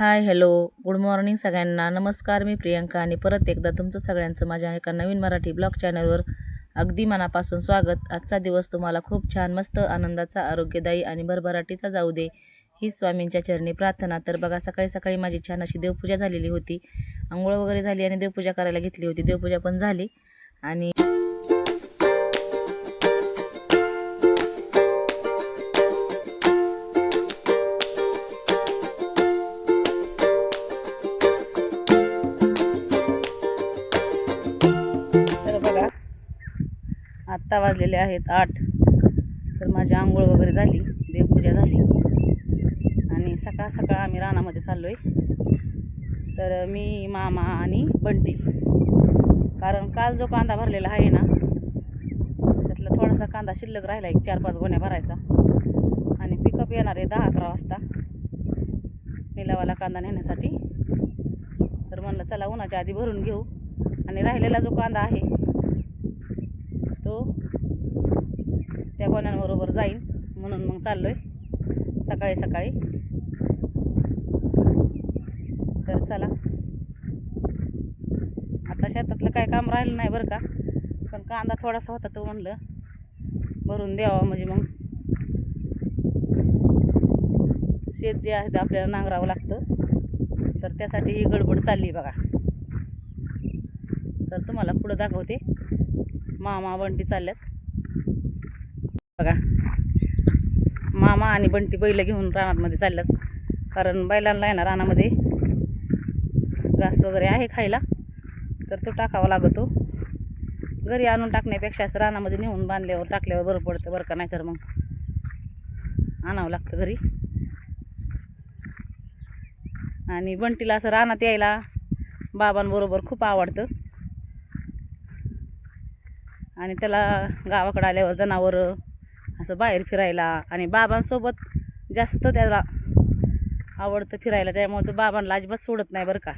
Hi hello good morning सगळ्यांना. नमस्कार, मी प्रियंका आणि परत एकदा तुमचं सगळ्यांचं माझ्या एका नवीन मराठी ब्लॉग चॅनलवर अगदी मनापासून स्वागत. आजचा दिवस तुम्हाला खूप छान, मस्त, आनंदाचा, आरोग्यदायी आणि भरभराटीचा जाऊ दे ही स्वामींच्या चरणी प्रार्थना. तर बघा, सकाळी सकाळी माझी छान अशी देवपूजा झालेली होती. आंघोळ वगैरे झाली आणि देवपूजा करायला घेतली होती. देवपूजा पण झाली आणि आत्ता वाजलेले आहेत 8. तर माझी आंघोळ वगैरे झाली, देवपूजा झाली आणि सकाळ सकाळ आम्ही रानामध्ये चाललो आहे. तर मी, मामा आणि बंटी, कारण काल जो कांदा भरलेला आहे ना, त्यातला थोडासा कांदा शिल्लक राहिला, 4-5 गोण्या भरायचा आणि पिकअप येणार आहे 10-11 वाजता निलावाला कांदा नेण्यासाठी. तर म्हणलं चला उन्हाच्या आधी भरून घेऊ आणि राहिलेला जो कांदा आहे तो त्या गोण्यांबरोबर जाईन, म्हणून मग चाललो आहे सकाळी सकाळी. तर चला, आता शेतातलं काय काम राहिलं नाही बरं का, पण कांदा थोडासा होता तो म्हणलं भरून द्यावा, म्हणजे मग शेत जे आहे ते आपल्याला नांगरावं लागतं. तर त्यासाठी ही गडबड चालली बघा. तर तुम्हाला पुढं दाखवते. मामा बंटी चालल्यात बघा. मामा आणि बंटी बैल घेऊन रानामध्ये चालल्यात, कारण बैलांना आहे ना रानामध्ये घास वगैरे आहे खायला, तर तो टाकावा लागतो. घरी आणून टाकण्यापेक्षा असं रानामध्ये नेऊन बांधल्यावर टाकल्यावर बरं पडतं बरं का, नाहीतर मग आणावं लागतं घरी. आणि बंटीला असं रानात यायला बाबांबरोबर खूप आवडतं आणि त्याला गावाकडे आल्यावर जनावरं असं बाहेर फिरायला आणि बाबांसोबत जास्त त्याला आवडतं फिरायला, त्यामुळे तो बाबांना अजिबात सोडत नाही बरं का.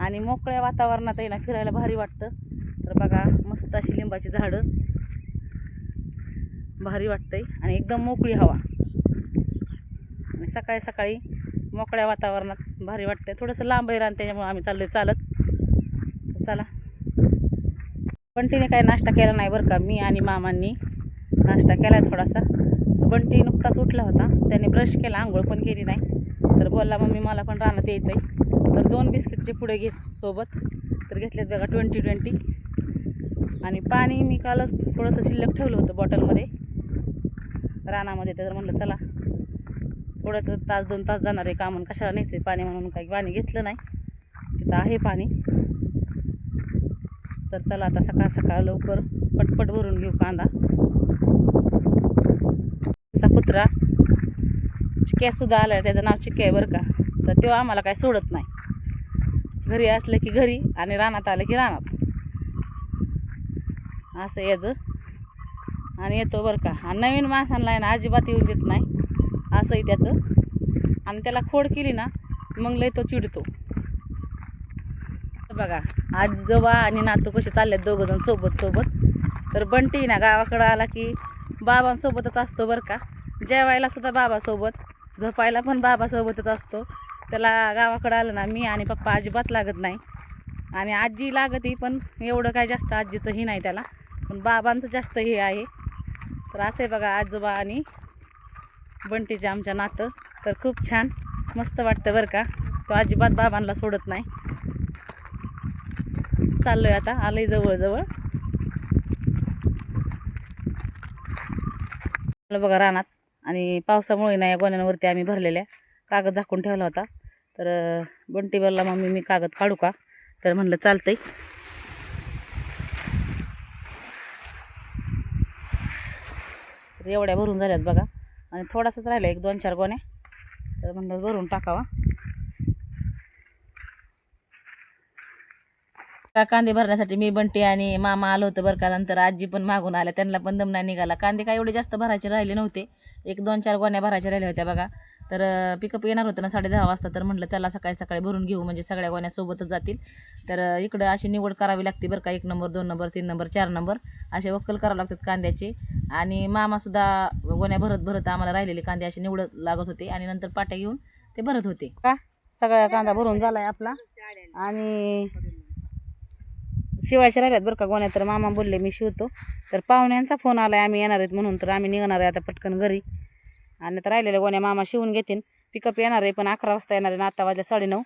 आणि मोकळ्या वातावरणात आहे ना फिरायला भारी वाटतं. तर बघा, मस्त अशी लिंबाची झाडं, भारी वाटतंय आणि एकदम मोकळी हवा आणि सकाळी सकाळी मोकळ्या वातावरणात भारी वाटतंय. थोडंसं लांब आहे रान, त्याच्यामुळे आम्ही चाललोय चालत. चला, बंटीने काय नाश्ता केला नाही बरं का. मी आणि मामांनी नाश्ता केला आहे थोडासा. बंटी नुकताच उठला होता, त्याने ब्रश केला, आंघोळ पण केली नाही. तर बोलला मम्मी मला पण रानात यायचं आहे, तर 2 बिस्किटचे पुढे घे सोबत. तर घेतलेत बघा 20-20. आणि पाणी मी कालच थोडंसं शिल्लक ठेवलं होतं बॉटलमध्ये रानामध्ये. तर म्हणलं चला थोडंसं 1-2 तास जाणार आहे कामून, कशाला न्यायचं पाणी, म्हणून काही पाणी घेतलं नाही. तिथं आहे पाणी. तर चला आता सकाळ सकाळ लवकर पटपट भरून घेऊ कांदा. चा कुत्रा चिक्यासुद्धा आला आहे, त्याचं नाव चिक्या आहे बरं का. तर तो आम्हाला काय सोडत नाही, घरी असलं की घरी आणि रानात आलं की रानात, असं याचं. आणि येतो बरं का. आणि नवीन माणसांना आहे ना अजिबात येऊन देत नाही, असंही त्याचं. आणि त्याला खोड केली ना मग लय तो चिडतो बघा. आजोबा आणि नातू कसे चाललेत दोघंजण सोबत सोबत. तर बंटी ना गावाकडं आला की बाबांसोबतच असतो बरं का. जेवायला सुद्धा बाबासोबत, झोपायला पण बाबासोबतच असतो. त्याला गावाकडं आलं ना मी आणि पप्पा अजिबात लागत नाही. आणि आजी लागते, पण एवढं काय जास्त आजीचं ही नाही त्याला, पण बाबांचं जास्त हे आहे. तर असं आहे बघा आजोबा आणि बंटीचे आमच्या नातं. तर खूप छान मस्त वाटतं बरं का. तो अजिबात बाबांना सोडत नाही. चाललोय आता, आलंय जवळजवळ बघा रानात. आणि पावसामुळे ना या गोण्यांवरती आम्ही भरलेल्या कागद झाकून ठेवला होता. तर बंटी बोलला मम्मी मी कागद काढू का, तर म्हणलं चालतंय. तर एवढ्या भरून झाल्यात बघा, आणि थोडासाच राहिला 1-2-4 गोण्या, तर म्हणलं भरून टाकावा. कांदे भरण्यासाठी मी, बंटी आणि मामा आलो होतं बरं का. नंतर आजी पण मागून आल्या, त्यांना पण दम नाही निघाला. कांदे काय एवढे जास्त भरायचे राहिले नव्हते, 1-2-4 गोण्या भरायच्या राहिल्या होत्या बघा. तर पिकअप येणार होतं ना 10:30 वाजता. तर म्हटलं चला सकाळी सकाळी भरून घेऊ, म्हणजे सगळ्या गोण्या सोबतच जातील. तर इकडं अशी निवड करावी लागते बरं का. 1 नंबर, 2 नंबर, 3 नंबर, 4 नंबर असे वक्कल करावं लागतात कांद्याचे. आणि मामासुद्धा गोण्या भरत भरत आम्हाला राहिलेले कांदे असे निवडत लागत होते. आणि नंतर पाट्या घेऊन ते भरत होते का. सगळा कांदा भरून झालाय आपला आणि शिवायचे राहिल्यात बरं का गोण्या. तर मामा बोलले मी शिवतो. तर पाहुण्यांचा फोन आलाय आम्ही येणार आहेत म्हणून. तर आम्ही निघणार आहे आता पटकन घरी. आणि तर राहिलेल्या गोण्या मामा शिवून घेतील. पिकअप येणार आहे पण 11 वाजता येणार आहे ना. आता वाजल्या 9:30.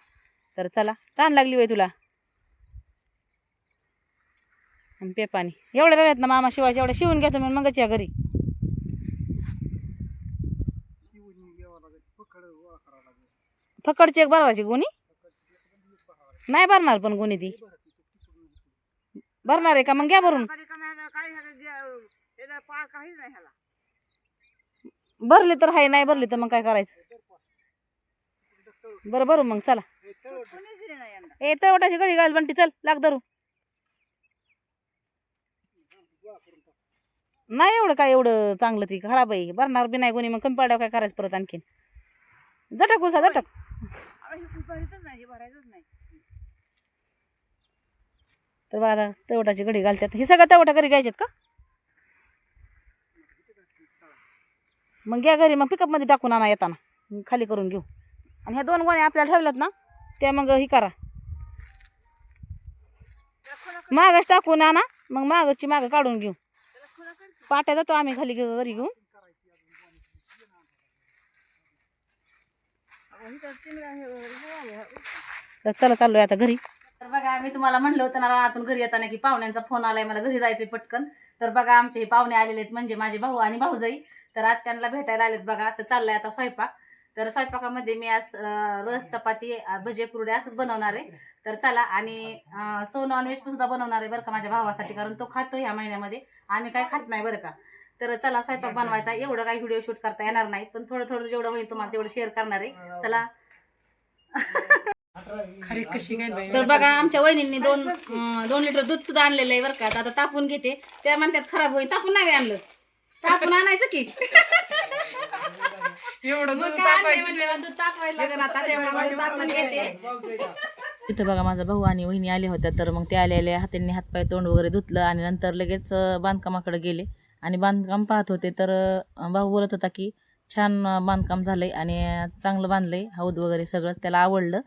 तर चला ताण लागली वय तुला पे पाणी एवढ्या राहिल्यात ना मामा शिवायचे. एवढ्या शिवून घ्या तुम्ही मगच या घरी. फकडची एक भरायची गोणी नाही भरणार पण गोणी ती भरणार आहे का मग घ्या भरून. भरली तर हाय नाही भरली तर मग काय करायचं. बरं भरू मग चला. ए तळवटाची गडी घाल बंटी चल लाग धरू. नाही एवढं काय एवढं चांगलं ती खराब आहे भरणार बी नाही कोणी. मग कमी पाड्यावर काय करायचं परत आणखीन. झटक उसा झटक. तर बघा तवटाची घडी घालतात. हे सगळं तवटा घरी घ्यायच्यात का मग घ्या घरी. मग पिकअप मध्ये टाकून आणा येताना खाली करून घेऊ. आणि ह्या 2 गोण्या आपल्याला ठेवल्यात ना त्या मग ही करा मागच टाकून आणा. मग मागची मागं काढून घेऊ. पाट्या जातो आम्ही खाली घरी घेऊन. तर चला चाललोय आता घरी. तर बघा मी तुम्हाला म्हणलं होतं ना रानातून घरी येताना की पाहुण्यांचा फोन आलाय मला घरी जायचंय पटकन. तर बघा आमचे हे पाहुणे आलेले आहेत म्हणजे माझे भाऊ आणि भाऊजाई. तर आज त्यांना भेटायला आलेत बघा. तर चाललाय आता स्वयंपाक. तर स्वयंपाकामध्ये मी आज रस चपाती भजे कुरडे असंच बनवणार आहे. तर चला आणि नॉनव्हेज सुद्धा बनवणार आहे बरं का माझ्या भावासाठी. कारण तो खातो ह्या महिन्यामध्ये आम्ही काय खात नाही बरं का. तर चला स्वयंपाक बनवायचा. एवढं काही व्हिडिओ शूट करता येणार नाही पण थोडं थोडं जेवढं होईल तुम्हाला तेवढं शेअर करणार आहे. चला. तर बघा आमच्या वहिनींनी 2 लिटर दूध सुद्धा आणलेलं आहे बरं का. आता तापून घेते. त्या म्हणतात खराब होईल. तापून नाही आणलं तापून आणायचं की इथं बघा माझा भाऊ आणि वहिनी आले होत्या. तर मग ते आलेले हातांनी हातपाय तोंड वगैरे धुतलं आणि नंतर लगेच बांधकामाकडे गेले आणि बांधकाम पाहत होते. तर भाऊ बोलत होता की छान बांधकाम झालंय आणि चांगलं बांधलंय हौद वगैरे सगळंच त्याला आवडलं.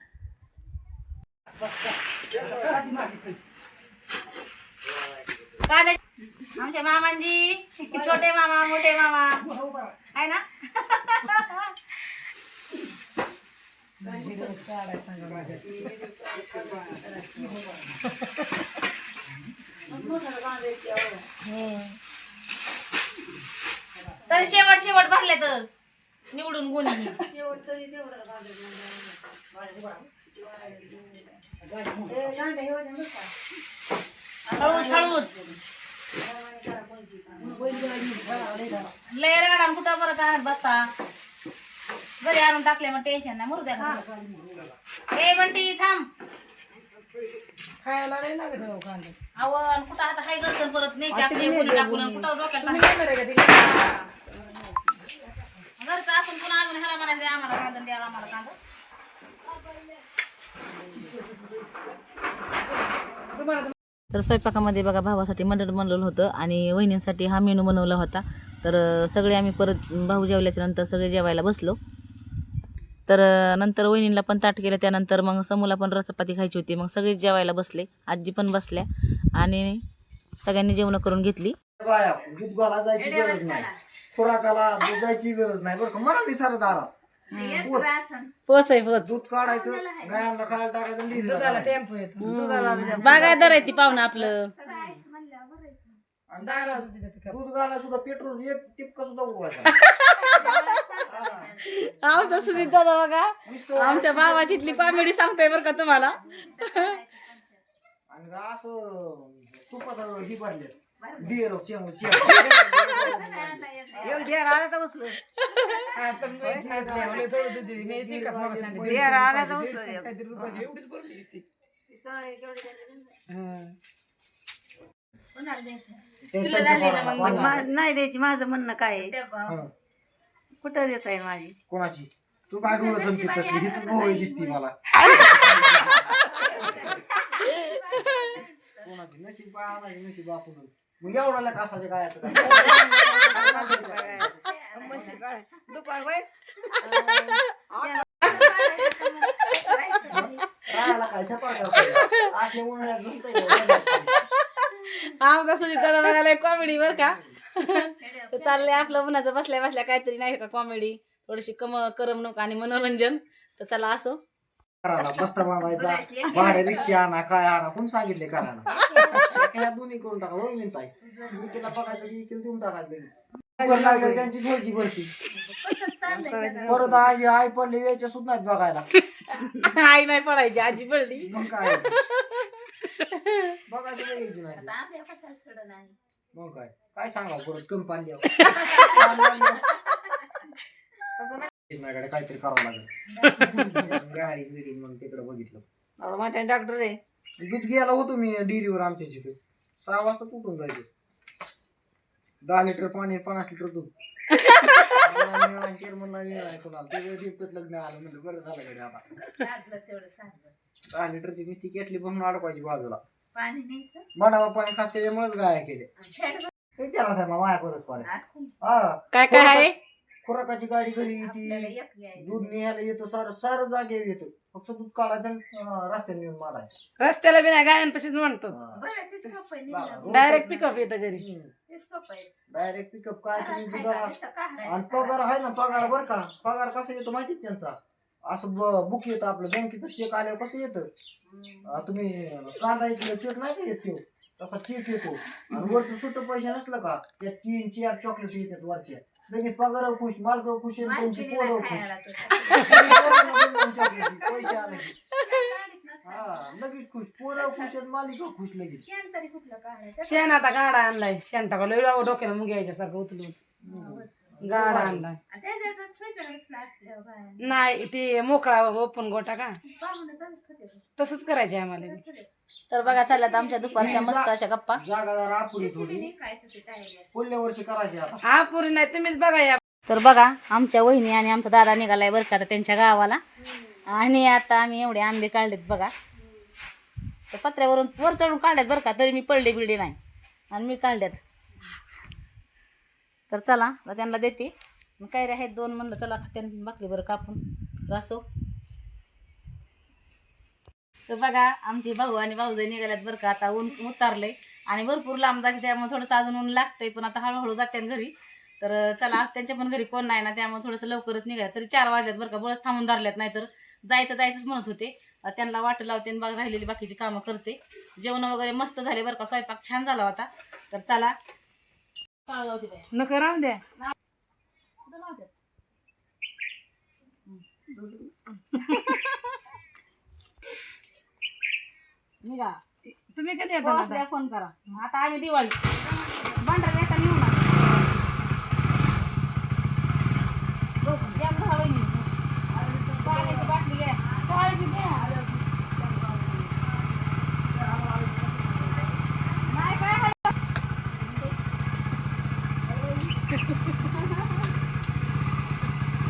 आमच्या मामांजी छोटे मामा मोठे मामा आहे ना. तर शेवट भरले तर निवडून गोणी हळूच लय रगडा कुठं परत आणत बसता. घरी आणून टाकले मग टेन्शन नाही. मुर्द्या ए बंटी थांब खायला नाही लागत अहो. आणि कुठं आता हाय घरचं परत न्यायची आपली टाकून कुठं डोक्यात घरचं असून पुन्हा अजून ह्याला म्हणायचं आम्हाला कांदा द्यायला आम्हाला कांदा. तर स्वयंपाकामध्ये बघा भावासाठी मटण बनवलं होतं आणि वहिनींसाठी हा मेनू बनवला होता. तर सगळे आम्ही परत भाऊ जेवल्याच्या नंतर सगळे जेवायला बसलो. तर नंतर वहिनींना पण ताट केलं. त्यानंतर मग समूला पण रसचपाती खायची होती. मग सगळेच जेवायला बसले. आजी पण बसल्या आणि सगळ्यांनी जेवण करून घेतली. दूध घाला जायची गरज नाही. खुराकाला जायची गरज नाही बरं का. मला विचार दारात पोच दूध काढायचं गायांना खायला टाकायचं. बागायदार आहे ती पाहुणं आपलं. दूध घाला सुद्धा पेट्रोल एक टिपका सुद्धा उडवायचा. आमचा सुजित दादा बघा आमच्या भावाची इथली कॉमेडी सांगतोय बरं का तुम्हाला. आणि असं तुपात ही भरले डिअर नाही द्यायची. माझं म्हणणं काय कुठं देत आहे माझी कोणाची. तू काय डोळं जमतीत असली हीच भोवळी दिसती मला. कोणाची नशीब आणायची नशीब आपण. मग एवढा कासाच्या काय दुपार राहायला काय छपार का आठल्या उन्हाळ्यात झोपतंय. आमचा सुजिता बघायला कॉमेडी बरं का. तर चाललंय आपलं उन्हाचं बसल्या बसल्या काहीतरी नाही का कॉमेडी, थोडीशी करमणूक आणि मनोरंजन. तर चला असो. करायला बस्ता बांधायचा, भाडे रिक्षा आणा, काय आणा, कोण सांगितले करायला. ह्या दोन्ही करून टाका. होय म्हणताय इकडला बघायचं की इकडे देऊन टाकायचं. लागलं त्यांची घ्यायची भरती. परत आजी आई पडली यायच्या सुद्धा नाहीत बघायला. आई नाही पडायची, आजी पडली. मग काय बघायचं यायची नाही. मग काय काय सांगा परत कमी पाणी तसं नाही काहीतरी करावं लागेल. गाडी बिडी मग तिकडे बघितलं माझ्या डॉक्टर आहे. दूध घ्यायला होतो मी डेअरीवर आमच्या तिथे 6 वाजता कुठून जायचं. 10 लिटर पाणी 50 लिटर दूध. चेअरमनला वेळ आहे कोणाला ते दिवसात लग्न आलं म्हणलं बरं झालं कडे आता 10 लिटरची नुसती केटली बनवून अडकवायची बाजूला. मनावर पाणी खास त्याच्यामुळेच गाया केले. विचारा त्यांना माया परत पाणी. हा काय काय आहे. खुराकाची गाडी घरी येते, दूध न्यायला येतं, सारं जागेवर येतं. फक्त दूध काढायचं रस्त्याने नेऊन मारायचं. रस्त्याला बी नाही गायांपाशीच म्हणतो. डायरेक्ट पिकअप येतं घरी. डायरेक्ट पिकअप काय तुम्ही दुधाला आणि पगार आहे ना. पगार बरं का, पगार कसं येतो माहिती त्यांचा. असं बुक येतं आपलं बँकेचं चेक आल्यावर कसं येतं. तुम्ही कांदा इथलं चेक नाही का येत तसा चेक येतो. आणि वरचं सुट्ट पैसे नसलं का त्यात 3-4 चॉकलेट येतात वरच्या. लगेच पगार खुश, मालक खुश, त्यांची पोरं खुश. पैसे आले हा लगेच खुश, पोरं खुश आणि मालिक खुश लगेच. शेण आता गाडा आणलाय. शेण टाकलं डोक्याला मुंग्या यायच्यासारखं उचलून गाडा आणलाय. नाही ते मोकळा ओपन गोटा का तसंच करायचे आम्हाला. तर बघा चालल्यात आमच्या दुपारच्या मस्त अशा गप्पा. जागा जरा अपुरी थोडी पुढल्या वर्षी करायची आता. हा पुरी नाही तुम्हीच बघा या. तर बघा आमच्या वहिनी आणि आमचा दादा निघालाय बरं का त्यांच्या गावाला. आणि आता आम्ही एवढे आंबे काढलेत बघा. तर पत्र्यावरून वर चढून काढल्यात बरं का, तरी मी पडले बिळले नाही आणि मी काढल्यात. तर चला आता त्यांना देते. कैऱ्या आहेत 2 म्हणलं चला त्यांना बाकली बरं कापून रासो. तर बघा आमचे भाऊ आणि भाऊजाई निघाल्यात बरं का. आता ऊन उतारलंय आणि भरपूर लांब जायचं त्यामुळे थोडंसं अजून ऊन लागतंय, पण आता हळूहळू जाते घरी. तर चला आज त्यांच्या पण घरी कोण नाही ना, त्यामुळे थोडंसं लवकरच निघाल्यात. तरी 4 वाजल्यात बरं का, बळच थांबून धरल्यात. नाही तर जायचंच म्हणत होते. त्यांना वाट लावते आणि बघ राहिलेली बाकीची कामं करते. जेवण वगैरे मस्त झाले बरं का, स्वयंपाक छान झाला होता. तर चला नको राहून द्या. निघा तुम्ही कधी येता फोन करा. आता आम्ही दिवाळी भांडार येता येऊ ना. पाण्याची बाटली घ्या, पाळी द्या. नाही काय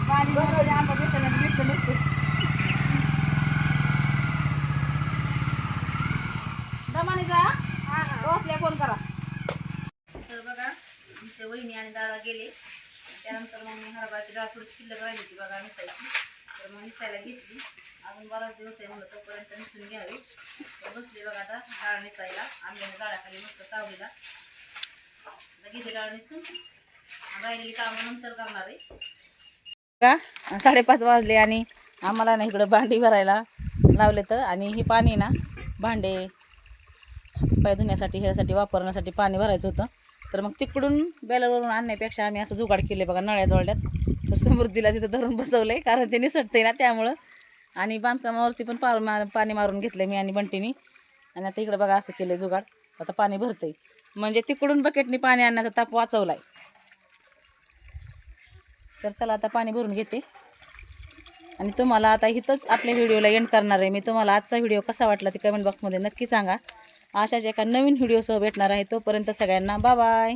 बाली आंबा घेतलं नसतं. फोन करा. तर बघा आमच्या वहिनी आणि दादा गेले. त्यानंतर मग मी हरभऱ्याची डाळ थोडी शिल्लक राहिली होती बघा मिसायची. तर मग मिसायला घेतली. अजून बराच दिवस आहे म्हणलं तोपर्यंत मिसून घ्यावी. तर बसली बघा आता डाळ मिसायला. आंब्याने डाळाखाली मस्त तावडीला घेते डाळ मिसून. राहिलेली कामं नंतर करणार आहे का. 5:30 वाजले आणि आम्हाला ना इकडं भांडी भरायला लावले. तर आणि ही पाणी ना भांडे पाय धुण्यासाठी ह्यासाठी वापरण्यासाठी पाणी भरायचं होतं. तर मग तिकडून बेलरवरून आणण्यापेक्षा आम्ही असं जुगाड केले बघा नळ्या जोडल्यात. तर समृद्धीला तिथं धरून बसवलं आहे कारण ते निसटते ना त्यामुळं. आणि बांधकामावरती पण पाणी मारून घेतलं मी आणि बंटीनी. आणि आता इकडं बघा असं केलं जुगाड. आता पाणी भरतंय म्हणजे तिकडून बकेटनी पाणी आणण्याचा ताप वाचवला आहे. तर चला आता पाणी भरून घेते आणि तुम्हाला आता इथंच आपल्या व्हिडिओला एंड करणार आहे मी. तुम्हाला आजचा व्हिडिओ कसा वाटला ते कमेंट बॉक्समध्ये नक्की सांगा. अशाच एका नवीन व्हिडिओसह भेटणार आहे. तोपर्यंत सगळ्यांना बाय बाय.